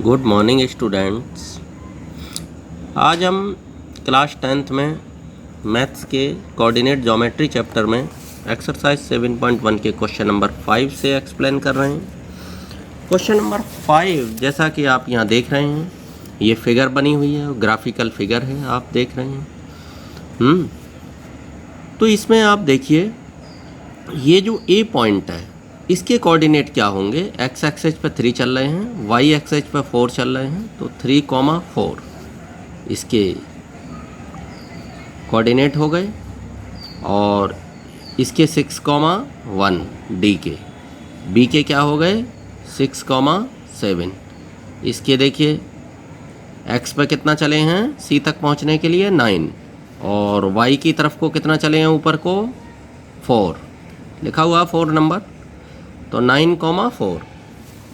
Good morning students. आज हम class 10th में मैथ्स के कोऑर्डिनेट ज्योमेट्री चैप्टर में एक्सरसाइज 7.1 के क्वेश्चन नंबर 5 से एक्सप्लेन कर रहे हैं। क्वेश्चन नंबर 5 जैसा कि आप यहाँ देख रहे हैं, ये फिगर बनी हुई है, ग्राफिकल फिगर है, आप देख रहे हैं। तो इसमें आप देखिए, ये जो ए पॉइंट है इसके कोऑर्डिनेट क्या होंगे। एक्स एक्सिस पे 3 चल रहे हैं, वाई एक्सिस पे 4 चल रहे हैं, तो 3,4 इसके कोऑर्डिनेट हो गए। और इसके 6,1 डी के, बी के क्या हो गए 6,7। इसके देखिए एक्स पे कितना चले हैं सी तक पहुंचने के लिए 9, और वाई की तरफ को कितना चले हैं ऊपर को 4, लिखा हुआ 4 नंबर, तो 9,4।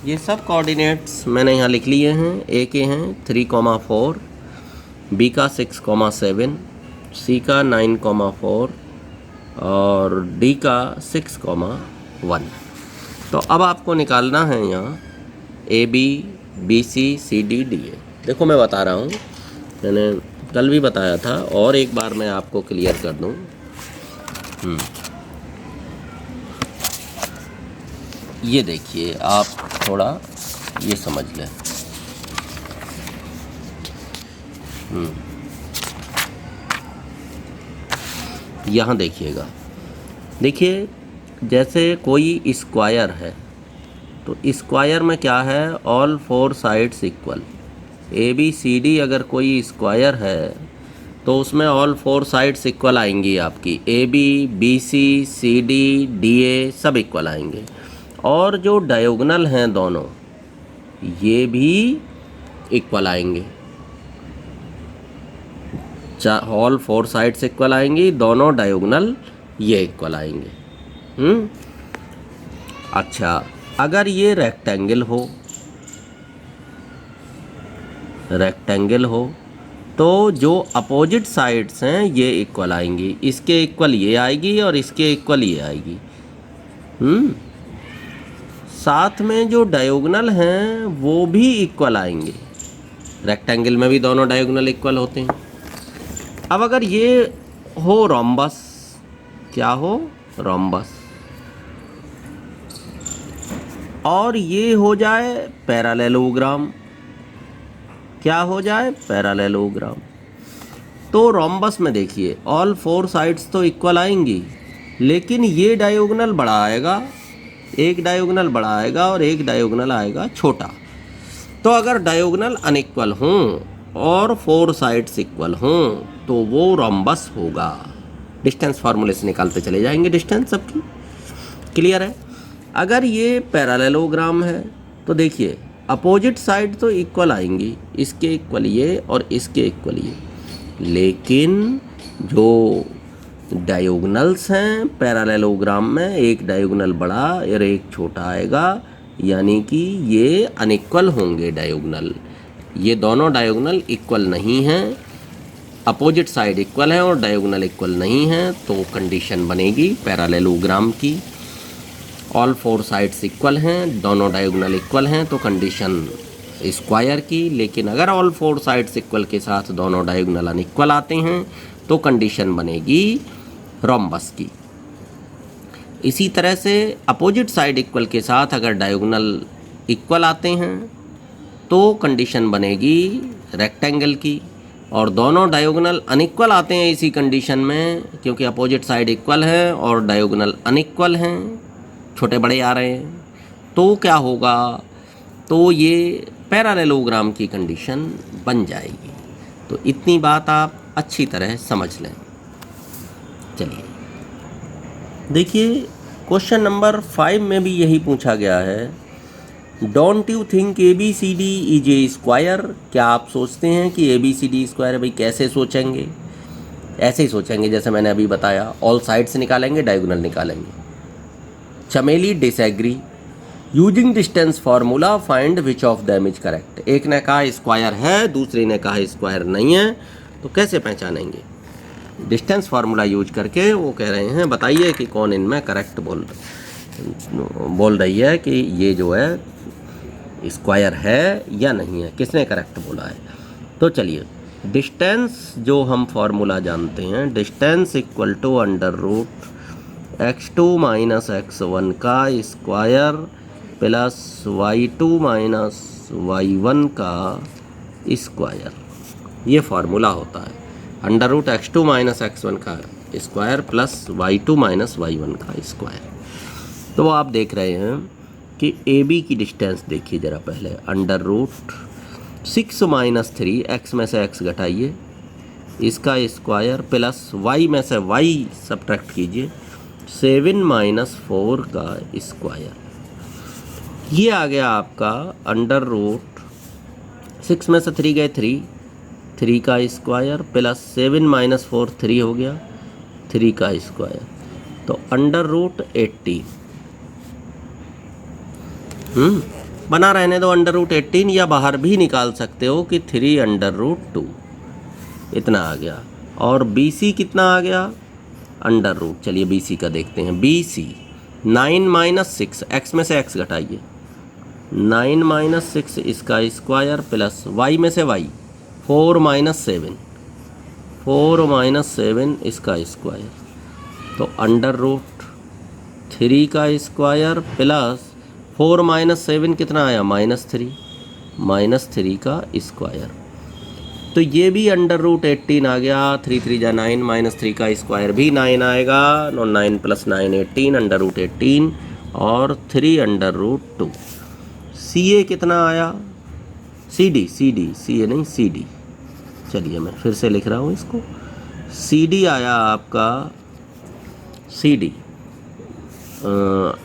ये सब कोऑर्डिनेट्स मैंने यहाँ लिख लिए हैं। ए के हैं 3,4, बी का 6,7, सी का 9,4 और डी का 6,1। तो अब आपको निकालना है यहाँ A B, B C, C D, D A. देखो मैं बता रहा हूँ, मैंने कल भी बताया था और एक बार मैं आपको क्लियर कर दूँ। ये देखिए, आप थोड़ा ये समझ लें। यहाँ देखिएगा, देखिए जैसे कोई स्क्वायर है, तो स्क्वायर में क्या है, all 4 sides equal. A B C D अगर कोई स्क्वायर है तो उसमें ऑल 4 साइड्स इक्वल आएंगी आपकी। A B, B C, C D, D A सब इक्वल आएंगे। और जो डायगोनल हैं दोनों, ये भी इक्वल आएंगे। ऑल 4 साइड्स इक्वल आएंगी, दोनों डायगोनल ये इक्वल आएंगे। अच्छा, अगर ये रेक्टेंगल हो तो जो अपोजिट साइड्स हैं ये इक्वल आएंगी। इसके इक्वल ये आएगी और इसके इक्वल ये आएगी। साथ में जो डायगोनल हैं वो भी इक्वल आएंगे। रेक्टेंगल में भी दोनों डायगोनल इक्वल होते हैं। अब अगर ये हो रोम्बस, क्या हो रोम्बस, और ये हो जाए पैरेललोग्राम, क्या हो जाए पैरेललोग्राम, तो रोम्बस में देखिए ऑल 4 साइड्स तो इक्वल आएंगी, लेकिन ये डायगोनल बड़ा आएगा, एक डायगोनल बड़ा आएगा और एक डायगोनल आएगा छोटा। तो अगर डायगोनल अनइक्वल हों और 4 साइड्स इक्वल हों तो वो रोम्बस होगा। डिस्टेंस फार्मूले से निकालते चले जाएंगे, डिस्टेंस सबकी क्लियर है। अगर ये पैरेललोग्राम है तो देखिए अपोजिट साइड तो इक्वल आएंगी, इसके इक्वल ये और इसके इक्वल ये, लेकिन जो डायगोनल्स हैं पैरेललोग्राम में, एक डायगोनल बड़ा और एक छोटा आएगा, यानी कि ये अनइक्वल होंगे डायगोनल। ये दोनों डायगोनल इक्वल नहीं हैं, अपोजिट साइड इक्वल है और डायगोनल इक्वल नहीं है, तो कंडीशन बनेगी पैरेललोग्राम की। ऑल 4 साइड्स इक्वल हैं, दोनों डायगोनल इक्वल हैं, तो कंडीशन स्क्वायर की। लेकिन अगर ऑल 4 साइड्स इक्वल के साथ दोनों डायगोनल अनइक्वल आते हैं तो कंडीशन बनेगी रोम्बस की। इसी तरह से अपोजिट साइड इक्वल के साथ अगर डायगोनल इक्वल आते हैं तो कंडीशन बनेगी रेक्टेंगल की। और दोनों डायगोनल अनइक्वल आते हैं इसी कंडीशन में, क्योंकि अपोजिट साइड इक्वल है और डायगोनल अनइक्वल हैं, छोटे बड़े आ रहे हैं, तो क्या होगा, तो ये पैरेललोग्राम की कंडीशन बन जाएगी। तो इतनी बात आप अच्छी तरह समझ लें। चलिए देखिए, क्वेश्चन नंबर 5 में भी यही पूछा गया है, don't you think A B C D is a square. क्या आप सोचते हैं कि A B C D square है? भाई कैसे सोचेंगे, ऐसे ही सोचेंगे जैसे मैंने अभी बताया, ऑल साइड्स निकालेंगे, डायगोनल निकालेंगे। चमेली disagree, using distance formula find which of them is correct. एक ने कहा स्क्वायर है, दूसरे ने कहा स्क्वायर नहीं है, तो कैसे पहचानेंगे? डिस्टेंस फार्मूला यूज करके वो कह रहे हैं बताइए कि कौन इनमें करेक्ट बोल रही है कि ये जो है स्क्वायर है या नहीं है, किसने करेक्ट बोला है। तो चलिए डिस्टेंस जो हम फॉर्मूला जानते हैं, distance equal to under root x2 minus x1 का square plus y2 minus y1 का स्क्वायर, ये फार्मूला होता है। Under root x2 minus x1 का square plus y2 minus y1 का स्क्वायर। तो आप देख रहे हैं कि AB की डिस्टेंस देखिए ज़रा पहले, अंडर रूट 6 माइनस 3, x में से x घटाइए, इसका स्क्वायर प्लस y में से y सब्ट्रैक्ट कीजिए, 7 माइनस 4 का स्क्वायर। ये आ गया आपका अंडर रूट 6 में से 3 गए 3 का स्क्वायर प्लस 7 माइनस 4 3 हो गया, 3 का स्क्वायर। तो अंडर रूट 18 बना रहने दो अंडर रूट 18, या बाहर भी निकाल सकते हो कि 3 अंडर रूट 2, इतना आ गया। और BC कितना आ गया अंडर रूट, चलिए BC का देखते हैं। BC 9 माइनस 6, x में से x घटाइए, 9 माइनस 6 इसका स्क्वायर प्लस y में से y 4 माइनस 7, 4 माइनस 7 इसका स्क्वायर। तो अंडर रूट 3 का स्क्वायर प्लस 4 माइनस 7 कितना आया -3 का स्क्वायर। तो ये भी अंडर रूट 18 आ गया, 3 3 जा 9, -3 का स्क्वायर भी 9 आएगा, 9 प्लस 9 18, अंडर रूट 18 और 3 अंडर रूट 2। CA कितना आया, CD नहीं CD, चलिए मैं फिर से लिख रहा हूँ इसको। CD आया आपका CD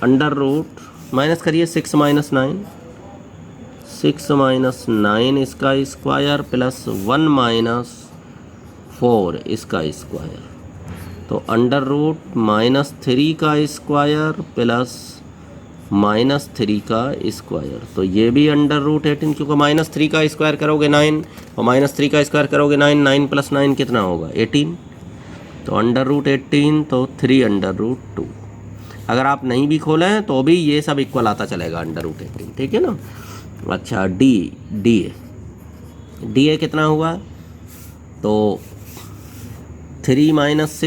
अंडर रूट, माइनस करिए 6 माइनस 9, 6 माइनस 9 इसका स्क्वायर प्लस 1 माइनस 4 इसका स्क्वायर। तो अंडर रूट -3 का स्क्वायर प्लस -3 का स्क्वायर। तो ये भी अंडर रूट 18, क्योंकि -3 का स्क्वायर करोगे 9 और -3 का स्क्वायर करोगे 9, 9 प्लस 9 कितना होगा 18। तो अंडर रूट 18, तो 3 अंडर रूट 2। अगर आप नहीं भी खोलें तो भी ये सब इक्वल आता चलेगा अंडर रूट 18, ठीक है ना। अच्छा DA कितना हुआ, तो 3 माइनस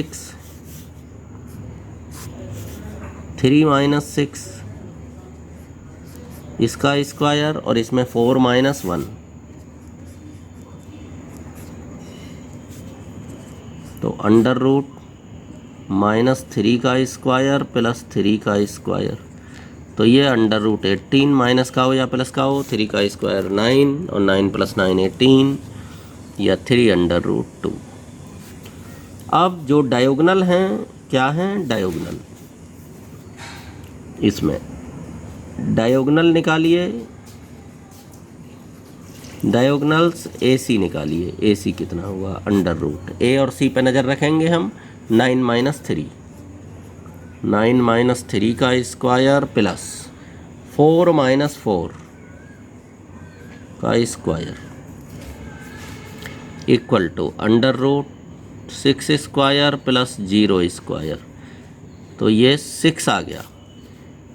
6 इसका स्क्वायर और इसमें 4 माइनस 1, तो अंडर रूट -3 का स्क्वायर प्लस 3 का स्क्वायर। तो ये अंडर रूट 18 माइनस का हो या प्लस का हो, 3 का स्क्वायर 9 और 9 प्लस 9 18, या 3 अंडर रूट 2। अब जो डायगोनल हैं, क्या हैं डायगोनल, इसमें डायगोनल निकालिए, डायगोनल्स AC निकालिए। AC कितना हुआ अंडर रूट, A और C पे नज़र रखेंगे हम, 9 माइनस 3 का स्क्वायर प्लस 4 माइनस 4 का square equal to under root 6 square plus 0 square. तो ये 6 आ गया,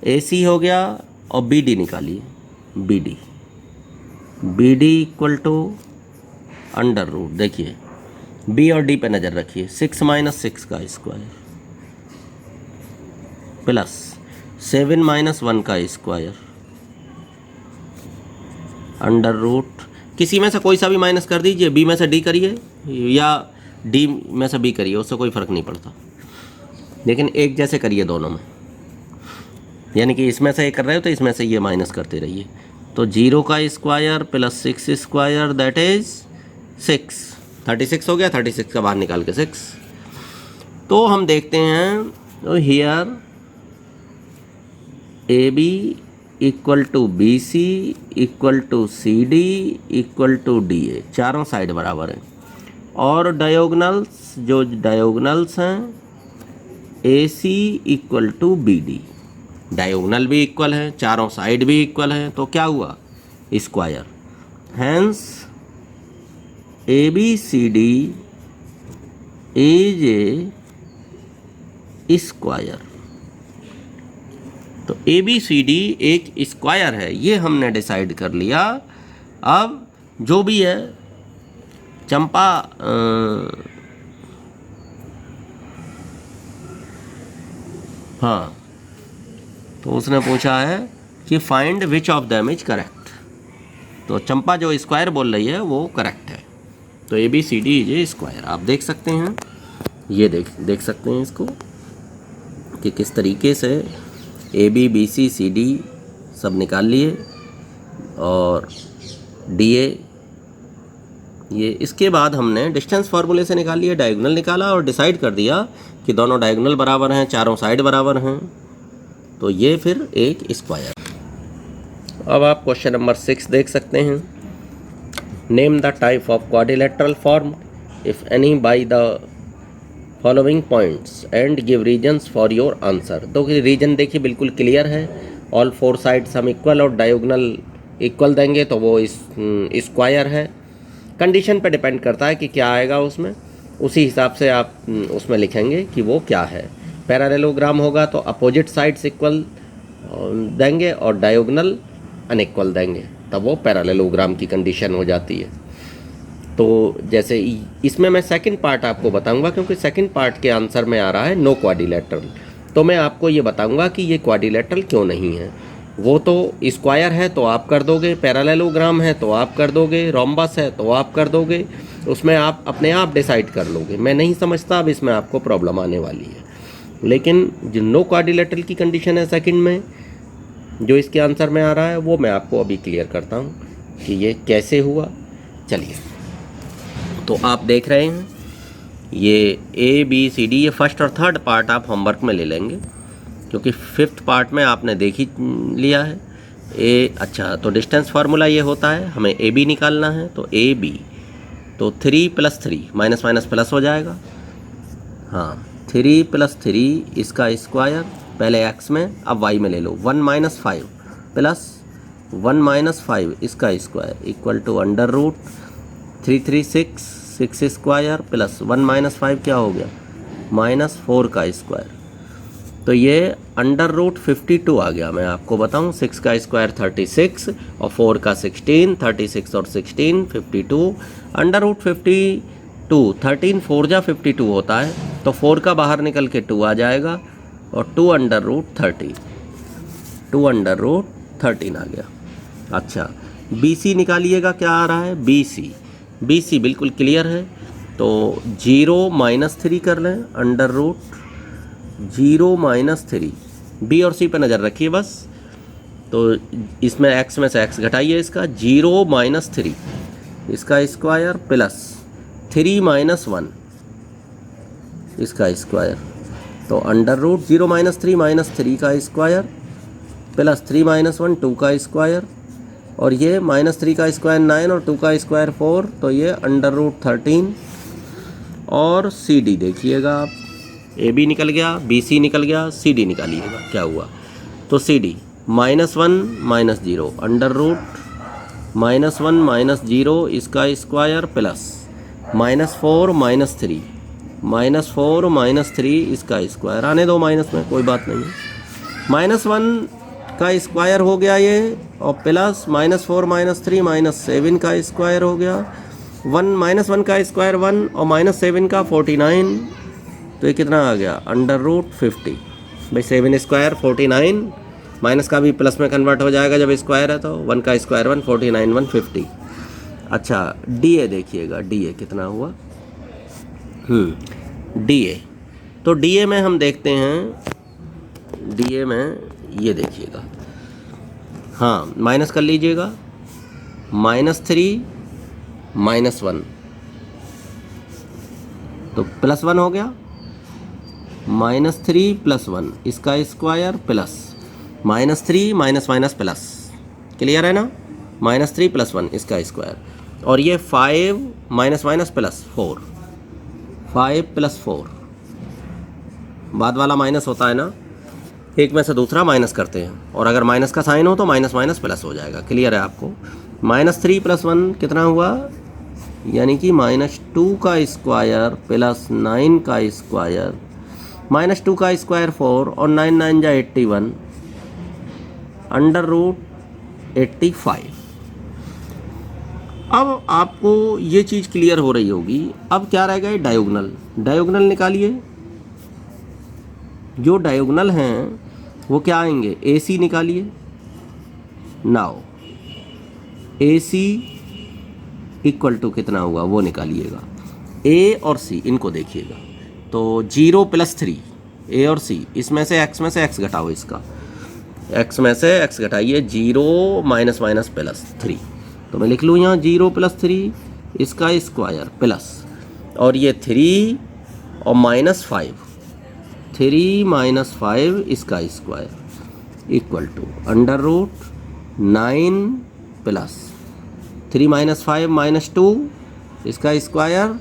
AC हो गया। और BD निकालिए, BD equal to under root, देखिए B और D पे नज़र रखिए, 6 माइनस 6 का स्क्वायर प्लस 7 माइनस 1 का स्क्वायर अंडर रूट, किसी में से कोई सा भी माइनस कर दीजिए, B में से D करिए या D में से B करिए, उससे कोई फ़र्क नहीं पड़ता, लेकिन एक जैसे करिए दोनों में। यानी कि इसमें से ये कर रहे हो तो इसमें से ये माइनस करते रहिए। तो 0 का square plus 6 square that is 6, 36 हो गया, 36 का बाहर निकाल के 6। तो हम देखते हैं, तो here AB equal to BC equal to CD equal to DA, चारों साइड बराबर हैं। और डायगोनल्स, जो डायगोनल्स हैं, AC equal to BD, diagonal भी इक्वल है, चारों साइड भी इक्वल है, तो क्या हुआ square. Hence ABCD is a square. तो तो ABCD एक स्क्वायर है, ये हमने डिसाइड कर लिया। अब जो भी है चंपा हाँ, तो उसने पूछा है कि find which of them is correct. तो चंपा जो स्क्वायर बोल रही है वो करेक्ट है। तो ABCD इज ए स्क्वायर। आप देख सकते हैं, ये देख सकते हैं इसको कि किस तरीके से ABBCCD सब निकाल लिए और DA, ये इसके बाद हमने डिस्टेंस फार्मूले से निकाल लिया, डायगोनल निकाला और डिसाइड कर दिया कि दोनों डायगोनल बराबर हैं, चारों साइड बराबर हैं, तो ये फिर एक स्क्वायर। अब आप क्वेश्चन नंबर 6 देख सकते हैं। Name the type of quadrilateral form if any by the following points and give reasons for your answer. तो रीजन देखिए बिल्कुल क्लियर है, ऑल फोर साइड्स हम इक्वल और डायगोनल इक्वल देंगे तो वो स्क्वायर है। कंडीशन पे डिपेंड करता है कि क्या आएगा उसमें, उसी हिसाब से आप उसमें लिखेंगे कि वो क्या है। पैरेललोग्राम होगा तो अपोजिट साइड्स इक्वल देंगे और डायगोनल अनइक्वल देंगे, तब वो पैरेललोग्राम की कंडीशन हो जाती है। तो जैसे इसमें मैं सेकंड पार्ट आपको बताऊंगा, क्योंकि सेकंड पार्ट के आंसर में आ रहा है नो क्वाड्रिलेटरल, तो मैं आपको ये बताऊंगा कि ये क्वाड्रिलेटरल क्यों नहीं है। वो तो स्क्वायर है तो आप कर दोगे, पैरेललोग्राम है तो आप कर दोगे, रोम्बस है तो आप कर दोगे, उसमें आप अपने आप डिसाइड कर लोगे। मैं नहीं समझता अब इसमें आपको प्रॉब्लम आने वाली है। लेकिन जो नो क्वाड्रिलेटरल की कंडीशन है सेकंड में, जो इसके आंसर में आ रहा है, वो मैं आपको अभी क्लियर करता हूँ कि ये कैसे हुआ। चलिए, तो आप देख रहे हैं ये ABCD, ये फर्स्ट और थर्ड पार्ट आप होमवर्क में ले लेंगे, क्योंकि फिफ्थ पार्ट में आपने देख ही लिया है। अच्छा, तो डिस्टेंस फार्मूला ये होता है, हमें AB निकालना है, तो AB तो 3 + 3 माइनस माइनस प्लस हो जाएगा। हाँ, 3 + 3 इसका स्क्वायर, पहले x में अब y में ले लो, 1 - 5 प्लस 1 - 5 इसका square equal to √3 3 6 square plus 1 - 5 क्या हो गया, -4 का स्क्वायर। तो ये √52 आ गया। मैं आपको बताऊं, 6 का स्क्वायर 36 और 4 का 16, 36 और 16 52, √52 13 4 जा 52 होता है, तो 4 का बाहर निकल के 2 आ जाएगा और 2 √13, 2 √13 आ गया। अच्छा, BC निकालिएगा, क्या आ रहा है BC बिल्कुल क्लियर है, तो 0 - 3 कर लें, √0 - 3, B और C पे नज़र रखिए बस। तो इसमें x में से x घटाइए, इसका 0 - 3 इसका स्क्वायर प्लस 3 - 1 इसका स्क्वायर, तो √0 - 3 -3 का स्क्वायर प्लस 3 - 1 2 का स्क्वायर, और ये -3 का स्क्वायर 9 और 2 का स्क्वायर 4, तो ये √13। और CD देखिएगा आप, AB निकल गया, BC निकल गया, CD निकालिएगा क्या हुआ। तो CD -1 - 0 √-1 - 0 इसका स्क्वायर प्लस -4 - 3 -4 - 3 इसका स्क्वायर, आने दो माइनस में, कोई बात नहीं है। -1 का स्क्वायर हो गया ये, और प्लस -4 - 3 -7 का स्क्वायर हो गया, 1 का स्क्वायर 1 और -7 का 49, तो ये कितना आ गया √50। भाई 7 स्क्वायर 49, माइनस का भी प्लस में कन्वर्ट हो जाएगा जब स्क्वायर है, तो 1 का स्क्वायर 1, 49 150। अच्छा, DA देखिएगा, DA कितना हुआ, DA, तो DA में हम देखते हैं, DA में ये देखिएगा, हाँ माइनस कर लीजिएगा, -3 -1 तो +1 हो गया, -3 + 1 इसका square plus -3 minus plus, clear है ना, -3 + 1 इसका स्क्वायर, और ये 5 माइनस प्लस 4, 5 + 4, बाद वाला माइनस होता है ना, एक में से दूसरा माइनस करते हैं, और अगर माइनस का साइन हो तो माइनस प्लस हो जाएगा, क्लियर है आपको। -3 + 1 कितना हुआ, यानी कि -2 का स्क्वायर प्लस 9 का स्क्वायर, -2 का स्क्वायर 4 और 9 9 जा 81, √85। अब आपको ये चीज़ क्लियर हो रही होगी। अब क्या रह गए? डायगोनल। डायगोनल निकालिए। जो डायगोनल हैं वो क्या आएंगे? AC निकालिए। नाउ AC इक्वल टू कितना होगा वो निकालिएगा। A और C इनको देखिएगा। तो 0 + 3 A और C, इसमें से x में से x घटाओ। इसका x में से x घटाइए। 0 - +3, तो मैं लिख लूँ यहाँ 0 + 3 इसका स्क्वायर प्लस, और ये 3 और -5, 3 - 5 इसका स्क्वायर इक्वल टू √9 प्लस 3 - 5 -2 इसका स्क्वायर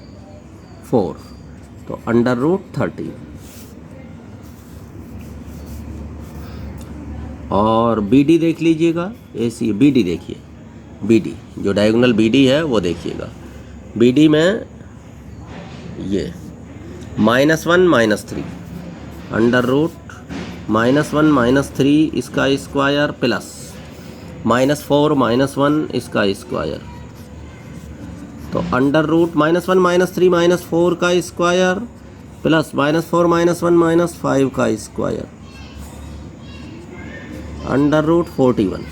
4, तो √13। और BD देख लीजिएगा। AC BD देखिए, BD जो डायगोनल BD है वो देखिएगा। BD में ये -1 - 3 √-1 - 3 इसका स्क्वायर प्लस -4 - 1 इसका स्क्वायर, तो √-1 - 3 -4 का स्क्वायर प्लस -4 - 1 -5 का स्क्वायर, √41।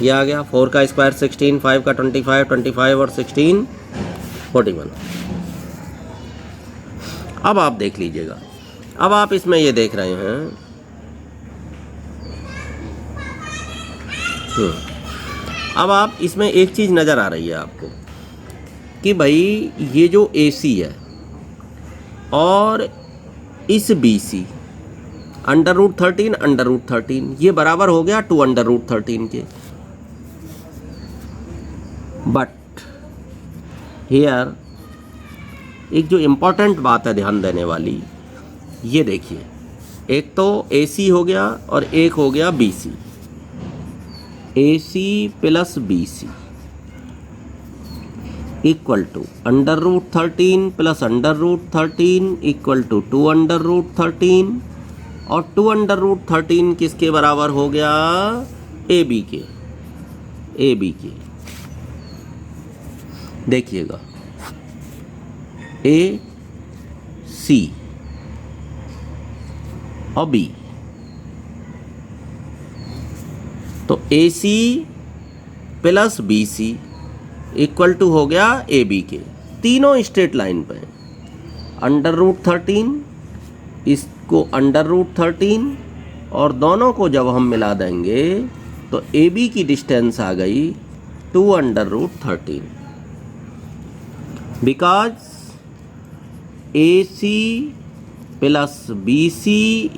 ये आ गया। 4 का स्क्वायर 16, 5 का 25, 25 और 16 41। अब आप देख लीजिएगा। अब आप इसमें ये देख रहे हैं अब आप इसमें एक चीज़ नज़र आ रही है आपको कि भाई ये जो AC है और इस BC √13 ये बराबर हो गया 2 √13 के। बट हियर एक जो इम्पोर्टेंट बात है ध्यान देने वाली, ये देखिए, एक तो AC हो गया और एक हो गया BC। AC + BC equal to √13 + √13 equal to 2 √13, और 2 √13 किसके बराबर हो गया? AB के। देखिएगा AC और B, तो AC + BC इक्वल टू हो गया AB के। तीनों स्ट्रेट लाइन पे √13, इसको √13, और दोनों को जब हम मिला देंगे तो AB की डिस्टेंस आ गई 2 √13, because AC + BC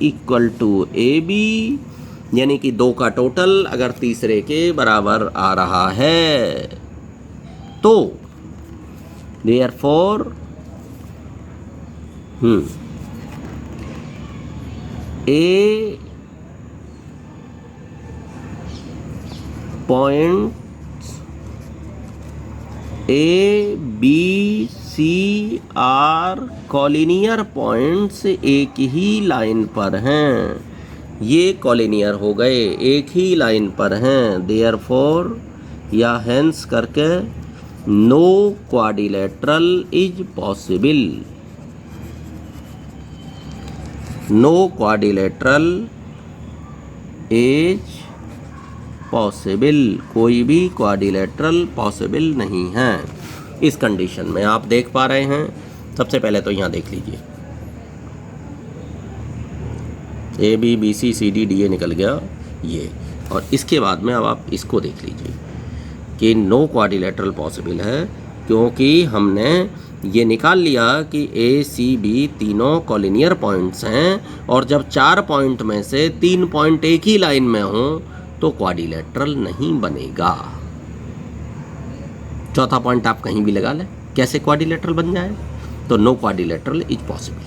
equal to AB, यानी कि 2 का टोटल अगर तीसरे के बराबर आ रहा है तो therefore A points A, B, C are collinear points एक ही लाइन पर हैं। ये कॉलिनियर हो गए, एक ही लाइन पर हैं। देयरफॉर या हेंस करके no quadrilateral is possible. No quadrilateral is possible, कोई भी क्वाड्रिलेटरल पॉसिबल नहीं है। इस कंडीशन में आप देख पा रहे हैं, सबसे पहले तो यहाँ देख लीजिए A B B C C D D A निकल गया ये, और इसके बाद में अब आप इसको देख लीजिए कि नो क्वाड्रिलेटरल पॉसिबल है, क्योंकि हमने ये निकाल लिया कि A C B तीनों कॉलिनियर पॉइंट्स हैं, और जब 4 पॉइंट में से 3 पॉइंट एक ही लाइन में हों तो क्वाड्रिलेटरल नहीं बनेगा। चौथा पॉइंट आप कहीं भी लगा लें, कैसे क्वाड्रिलेटरल बन जाए? तो no quadrilateral is possible.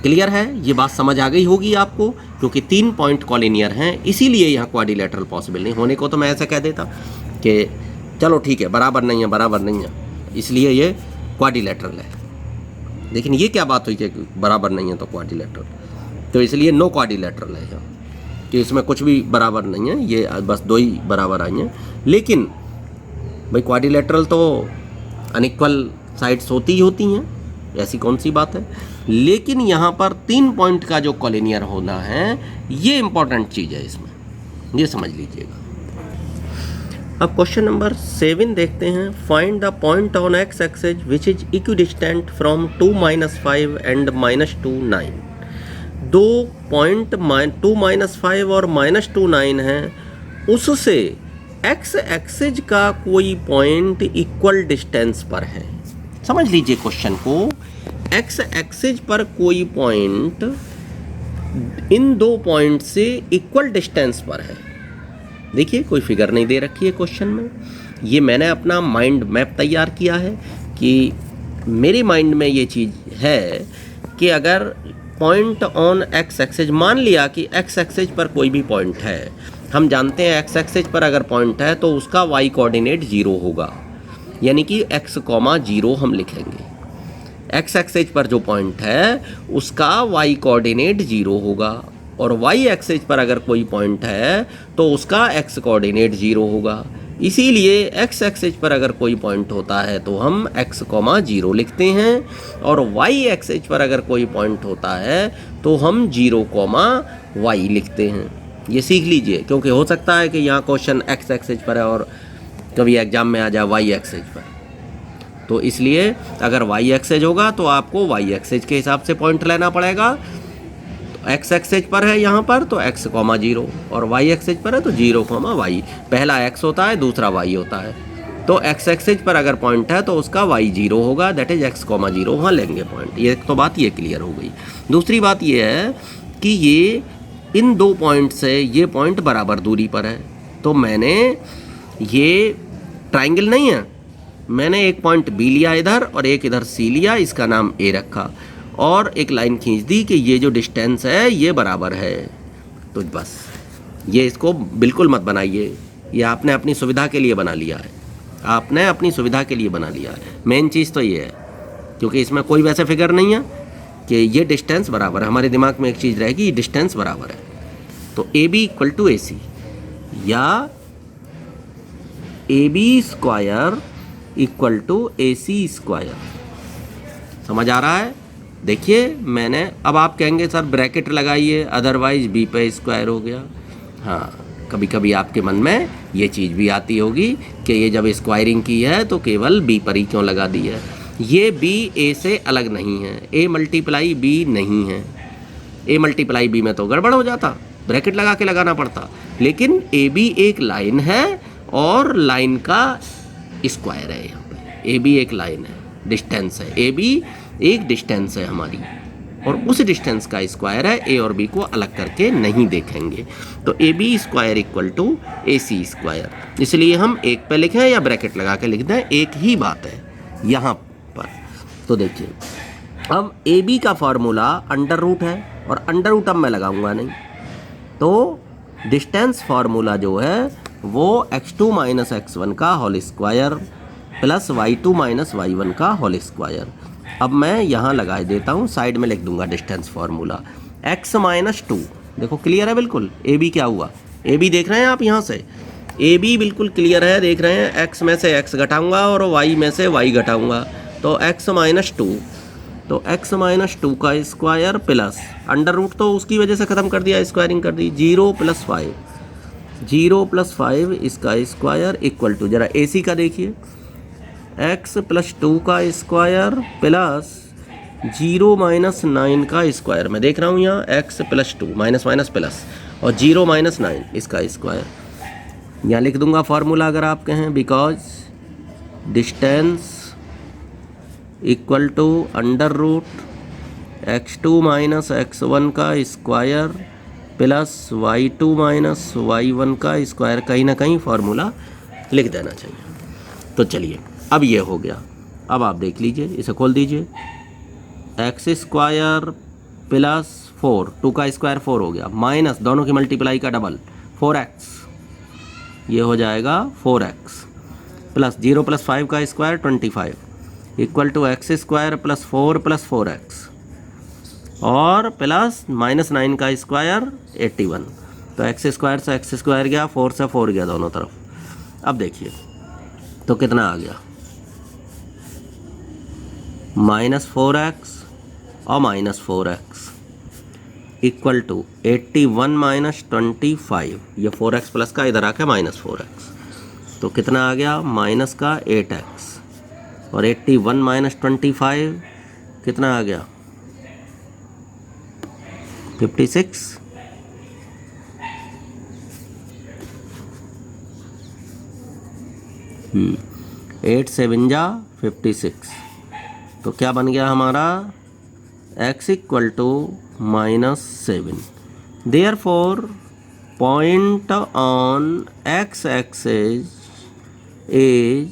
Clear है? ये बात समझ आ गई होगी आपको, क्योंकि 3 पॉइंट कॉलिनियर हैं, इसीलिए यहाँ क्वाड्रिलेटरल पॉसिबल नहीं। होने को तो मैं ऐसा कह देता कि चलो ठीक है, बराबर नहीं है, इसलिए ये क्वाड्रिलेटरल है। लेकिन ये क्या बात हुई कि बराबर नहीं है तो क्वाड्रिलेटरल, तो इसलिए नो क्वाड्रिलेटरल है यहाँ। कि इसमें कुछ भी बराबर नहीं है, ये बस दो ही बराबर आई हैं। लेकिन भाई क्वाड्रिलेटरल तो अनइक्वल साइड्स होती ही होती हैं, ऐसी कौन सी बात है। लेकिन यहाँ पर 3 पॉइंट का जो कॉलिनियर होना है ये इंपॉर्टेंट चीज़ है इसमें, ये समझ लीजिएगा। अब क्वेश्चन नंबर 7 देखते हैं। Find the point on x axis which is equidistant from 2 - 5 and -2 9। दो पॉइंट 2 - 5 और -2 9 हैं, उससे एक्स एक्सिस का कोई पॉइंट इक्वल डिस्टेंस पर है। समझ लीजिए क्वेश्चन को, एक्स एक्सिस पर कोई पॉइंट इन दो पॉइंट से इक्वल डिस्टेंस पर है। देखिए कोई फिगर नहीं दे रखी है क्वेश्चन में, ये मैंने अपना माइंड मैप तैयार किया है कि मेरे माइंड में ये चीज़ है कि अगर पॉइंट ऑन एक्स एक्सिस, मान लिया कि एक्स एक्सिस पर कोई भी पॉइंट है, हम जानते हैं एक्स एक्सिस पर अगर पॉइंट है तो उसका वाई कोऑर्डिनेट 0 होगा, यानी कि x, 0 हम लिखेंगे। एक्स एक्सिस पर जो पॉइंट है उसका वाई कोऑर्डिनेट 0 होगा, और वाई एक्सिस पर अगर कोई पॉइंट है तो उसका एक्स कोऑर्डिनेट 0 होगा। इसीलिए एक्स एक्सिस पर अगर कोई पॉइंट होता है तो हम x, 0 लिखते हैं, और वाई एक्सिस पर अगर कोई पॉइंट होता है तो हम 0, y लिखते हैं। ये सीख लीजिए, क्योंकि हो सकता है कि यहाँ क्वेश्चन एक्स एक्सिस पर है और कभी एग्जाम में आ जाए वाई एक्सिस पर, तो इसलिए अगर वाई एक्सिस होगा तो आपको वाई एक्सिस के हिसाब से पॉइंट लेना पड़ेगा। तो एक्स एक्सिस पर है यहाँ पर तो x, 0, और वाई एक्सिस पर है तो 0, y। पहला x होता है, दूसरा y होता है। तो एक्स एक्सिस पर अगर पॉइंट है तो उसका y 0 होगा, दैट इज x, 0 वहाँ लेंगे पॉइंट। ये तो बात ये क्लियर हो गई। दूसरी बात ये है कि ये इन दो पॉइंट से ये पॉइंट बराबर दूरी पर है, तो मैंने ये ट्राइंगल नहीं है, मैंने एक पॉइंट B लिया इधर और एक इधर C लिया, इसका नाम A रखा, और एक लाइन खींच दी कि ये जो डिस्टेंस है ये बराबर है। तो बस ये, इसको बिल्कुल मत बनाइए, ये आपने अपनी सुविधा के लिए बना लिया है, आपने अपनी सुविधा के लिए बना लिया है। मेन चीज़ तो ये है, क्योंकि इसमें कोई वैसे फिगर नहीं है कि ये डिस्टेंस बराबर है। हमारे दिमाग में एक चीज़ रहेगी, ये डिस्टेंस बराबर है। तो AB = AC या AB² = AC²। समझ आ रहा है? देखिए मैंने, अब आप कहेंगे सर ब्रैकेट लगाइए, अदरवाइज B पे स्क्वायर हो गया। हाँ, कभी कभी आपके मन में ये चीज़ भी आती होगी कि ये जब स्क्वायरिंग की है तो केवल B पर ही क्यों लगा दी है। ये B A से अलग नहीं है, A × B नहीं है। A × B में तो गड़बड़ हो जाता, ब्रैकेट लगा के लगाना पड़ता। लेकिन AB एक लाइन है और लाइन का स्क्वायर है। यहाँ पे AB एक लाइन है, डिस्टेंस है। AB एक डिस्टेंस है हमारी, और उस डिस्टेंस का स्क्वायर है। A और B को अलग करके नहीं देखेंगे। तो AB² = AC²। इसलिए हम एक पे लिखें या ब्रैकेट लगा के लिख दें, एक ही बात है यहाँ पर। तो देखिए, अब AB का फार्मूला √ है, और √ अब मैं लगाऊंगा नहीं, तो डिस्टेंस फार्मूला जो है वो x2 - x1 का whole square plus y2 - y1 का होल स्क्वायर। अब मैं यहाँ लगा देता हूँ, साइड में लिख दूंगा डिस्टेंस फार्मूला x - 2। देखो क्लियर है बिल्कुल। AB क्या हुआ, AB देख रहे हैं आप यहाँ से, AB बिल्कुल क्लियर है, देख रहे हैं। x में से x घटाऊंगा और y में से y घटाऊंगा, तो x - 2, तो x - 2 का स्क्वायर प्लस √ तो उसकी वजह से ख़त्म कर दिया, स्क्वायरिंग कर दी, 0 + 5, 0 + 5 इसका स्क्वायर = जरा AC का देखिए, x + 2 का स्क्वायर प्लस 0 - 9 का स्क्वायर। मैं देख रहा हूँ यहाँ x + 2 माइनस प्लस, और 0 - 9 इसका स्क्वायर। यहाँ लिख दूंगा फार्मूला अगर आप कहें, बिकॉज डिस्टेंस = √x2 - x1 का स्क्वायर प्लस y2 - y1 का स्क्वायर। कहीं ना कहीं फार्मूला लिख देना चाहिए। तो चलिए, अब ये हो गया। अब आप देख लीजिए, इसे खोल दीजिए, x² प्लस 4, 2 का स्क्वायर 4 हो गया, माइनस दोनों की मल्टीप्लाई का डबल 4x, ये हो जाएगा 4x, प्लस 0 + 5 का स्क्वायर 25 = x² + 4 + 4x, और प्लस -9 का स्क्वायर 81। तो एक्स स्क्वायर से एक्स स्क्वायर गया, 4 से 4 गया दोनों तरफ। अब देखिए तो कितना आ गया, -4x और -4x इक्वल टू 81 माइनस 25, ये 4x प्लस का इधर आके -4x, तो कितना आ गया माइनस का 8x, और 81 माइनस 25 कितना आ गया 56। 8 7 जा 56, तो क्या बन गया हमारा x equal to -7। Therefore point on x axis is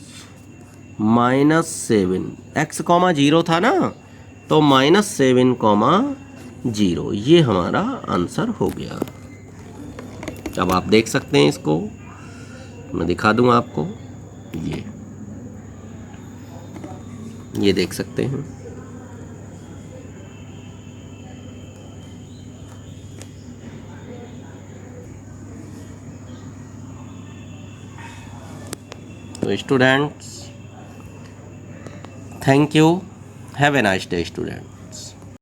-7, x comma 0 था ना, तो -7 0, ये हमारा आंसर हो गया। अब आप देख सकते हैं इसको, मैं दिखा दूं आपको, ये देख सकते हैं। तो students, thank you, have a nice day student.